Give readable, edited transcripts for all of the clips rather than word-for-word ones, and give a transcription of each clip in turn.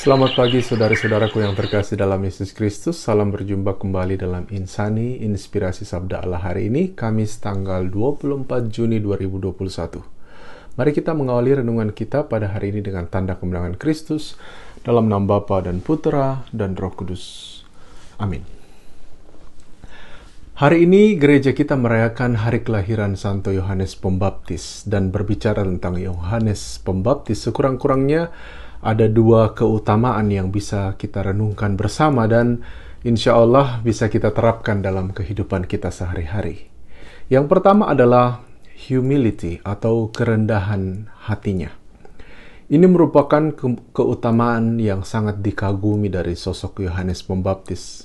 Selamat pagi saudara-saudaraku yang terkasih dalam Yesus Kristus. Salam berjumpa kembali dalam Insani, Inspirasi Sabda Allah hari ini, Kamis tanggal 24 Juni 2021. Mari kita mengawali renungan kita pada hari ini dengan tanda kemenangan Kristus dalam nama Bapa dan Putera dan Roh Kudus. Amin. Hari ini gereja kita merayakan hari kelahiran Santo Yohanes Pembaptis, dan berbicara tentang Yohanes Pembaptis sekurang-kurangnya ada dua keutamaan yang bisa kita renungkan bersama dan insya Allah bisa kita terapkan dalam kehidupan kita sehari-hari. Yang pertama adalah humility atau kerendahan hatinya. Ini merupakan keutamaan yang sangat dikagumi dari sosok Yohanes Pembaptis.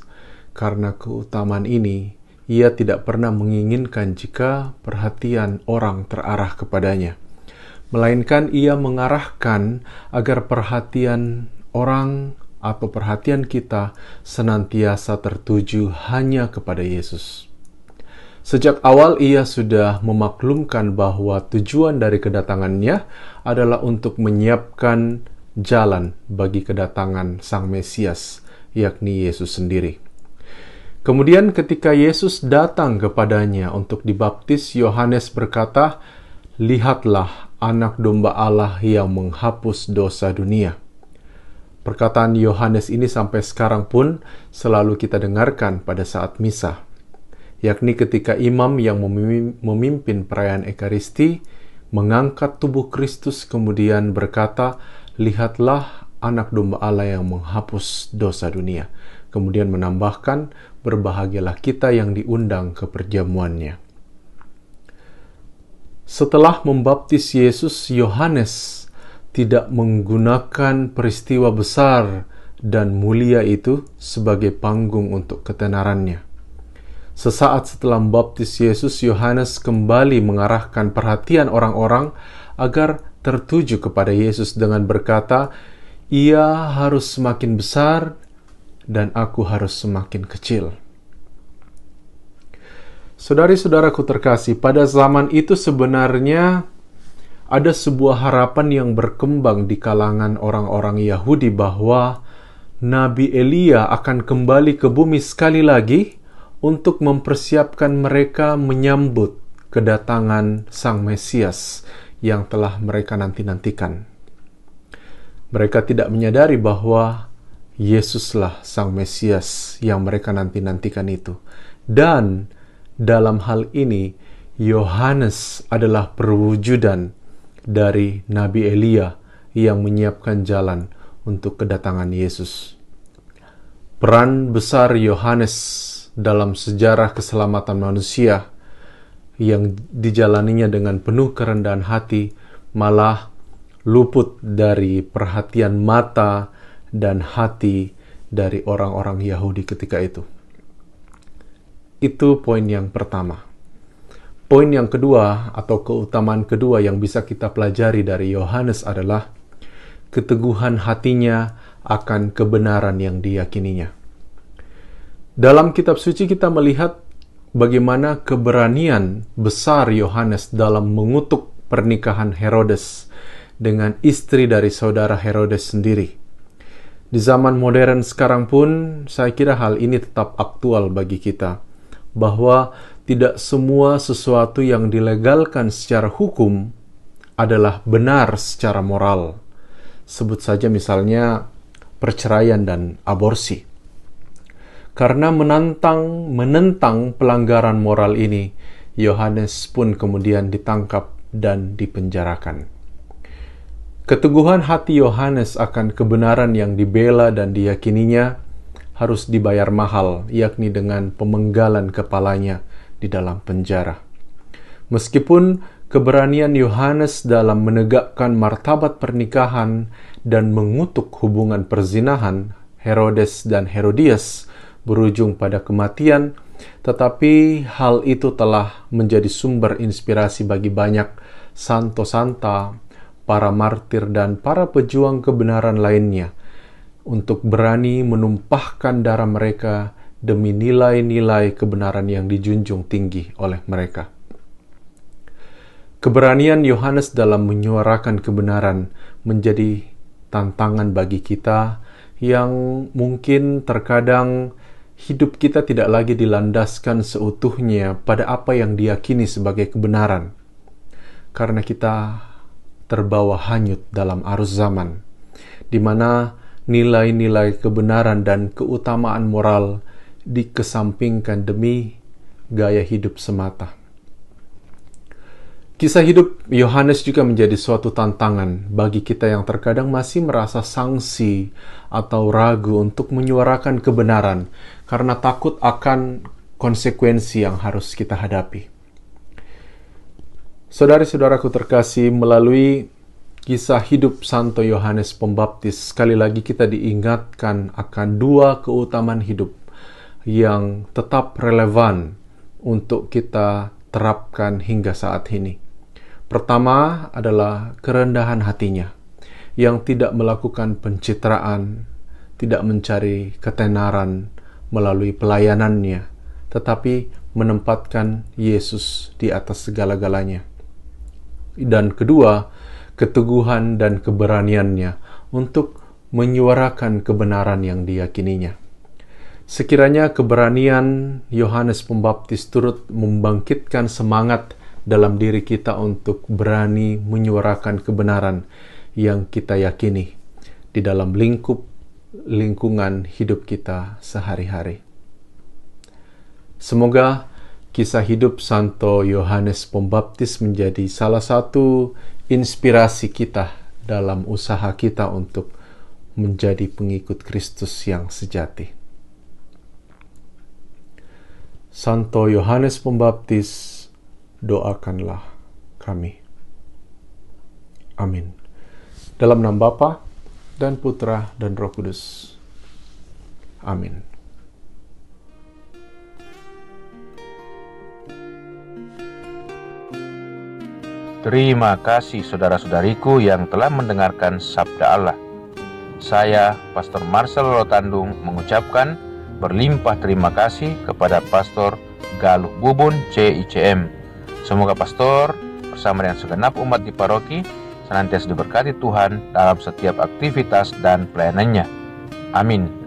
Karena keutamaan ini, ia tidak pernah menginginkan jika perhatian orang terarah kepadanya, melainkan ia mengarahkan agar perhatian orang atau perhatian kita senantiasa tertuju hanya kepada Yesus. Sejak awal ia sudah memaklumkan bahwa tujuan dari kedatangannya adalah untuk menyiapkan jalan bagi kedatangan Sang Mesias, yakni Yesus sendiri. Kemudian ketika Yesus datang kepadanya untuk dibaptis, Yohanes berkata, "Lihatlah Anak Domba Allah yang menghapus dosa dunia." Perkataan Yohanes ini sampai sekarang pun selalu kita dengarkan pada saat misa, yakni ketika imam yang memimpin perayaan Ekaristi mengangkat tubuh Kristus kemudian berkata, "Lihatlah Anak Domba Allah yang menghapus dosa dunia." Kemudian menambahkan, "Berbahagialah kita yang diundang ke perjamuannya." Setelah membaptis Yesus, Yohanes tidak menggunakan peristiwa besar dan mulia itu sebagai panggung untuk ketenarannya. Sesaat setelah membaptis Yesus, Yohanes kembali mengarahkan perhatian orang-orang agar tertuju kepada Yesus dengan berkata, "Ia harus semakin besar dan aku harus semakin kecil." Saudari-saudaraku terkasih, pada zaman itu sebenarnya ada sebuah harapan yang berkembang di kalangan orang-orang Yahudi bahwa Nabi Elia akan kembali ke bumi sekali lagi untuk mempersiapkan mereka menyambut kedatangan Sang Mesias yang telah mereka nanti-nantikan. Mereka tidak menyadari bahwa Yesuslah Sang Mesias yang mereka nanti-nantikan itu. Dan dalam hal ini, Yohanes adalah perwujudan dari Nabi Elia yang menyiapkan jalan untuk kedatangan Yesus. Peran besar Yohanes dalam sejarah keselamatan manusia yang dijalaninya dengan penuh kerendahan hati malah luput dari perhatian mata dan hati dari orang-orang Yahudi ketika itu. Itu poin yang pertama. Poin yang kedua atau keutamaan kedua yang bisa kita pelajari dari Yohanes adalah keteguhan hatinya akan kebenaran yang diyakininya. Dalam kitab suci kita melihat bagaimana keberanian besar Yohanes dalam mengutuk pernikahan Herodes dengan istri dari saudara Herodes sendiri. Di zaman modern sekarang pun saya kira hal ini tetap aktual bagi kita, bahwa tidak semua sesuatu yang dilegalkan secara hukum adalah benar secara moral. Sebut saja misalnya perceraian dan aborsi. Karena menentang pelanggaran moral ini, Yohanes pun kemudian ditangkap dan dipenjarakan. Keteguhan hati Yohanes akan kebenaran yang dibela dan diyakininya harus dibayar mahal, yakni dengan pemenggalan kepalanya di dalam penjara. Meskipun keberanian Yohanes dalam menegakkan martabat pernikahan dan mengutuk hubungan perzinahan Herodes dan Herodias berujung pada kematian, tetapi hal itu telah menjadi sumber inspirasi bagi banyak santo-santa, para martir, dan para pejuang kebenaran lainnya untuk berani menumpahkan darah mereka demi nilai-nilai kebenaran yang dijunjung tinggi oleh mereka. Keberanian Yohanes dalam menyuarakan kebenaran menjadi tantangan bagi kita yang mungkin terkadang hidup kita tidak lagi dilandaskan seutuhnya pada apa yang diyakini sebagai kebenaran, karena kita terbawa hanyut dalam arus zaman, di mana nilai-nilai kebenaran dan keutamaan moral dikesampingkan demi gaya hidup semata. Kisah hidup Yohanes juga menjadi suatu tantangan bagi kita yang terkadang masih merasa sangsi atau ragu untuk menyuarakan kebenaran karena takut akan konsekuensi yang harus kita hadapi. Saudari-saudaraku terkasih, melalui kisah hidup Santo Yohanes Pembaptis, sekali lagi kita diingatkan akan dua keutamaan hidup yang tetap relevan untuk kita terapkan hingga saat ini. Pertama adalah kerendahan hatinya, yang tidak melakukan pencitraan, tidak mencari ketenaran melalui pelayanannya, tetapi menempatkan Yesus di atas segala-galanya. Dan kedua, keteguhan dan keberaniannya untuk menyuarakan kebenaran yang diyakininya. Sekiranya keberanian Yohanes Pembaptis turut membangkitkan semangat dalam diri kita untuk berani menyuarakan kebenaran yang kita yakini di dalam lingkungan hidup kita sehari-hari. Semoga kisah hidup Santo Yohanes Pembaptis menjadi salah satu inspirasi kita dalam usaha kita untuk menjadi pengikut Kristus yang sejati. Santo Yohanes Pembaptis, doakanlah kami. Amin. Dalam nama Bapa dan Putra dan Roh Kudus. Amin. Terima kasih saudara-saudariku yang telah mendengarkan Sabda Allah. Saya, Pastor Marcel Rotandung, mengucapkan berlimpah terima kasih kepada Pastor Galuh Bubun CICM. Semoga pastor bersama dengan segenap umat di paroki senantiasa diberkati Tuhan dalam setiap aktivitas dan pelayanannya. Amin.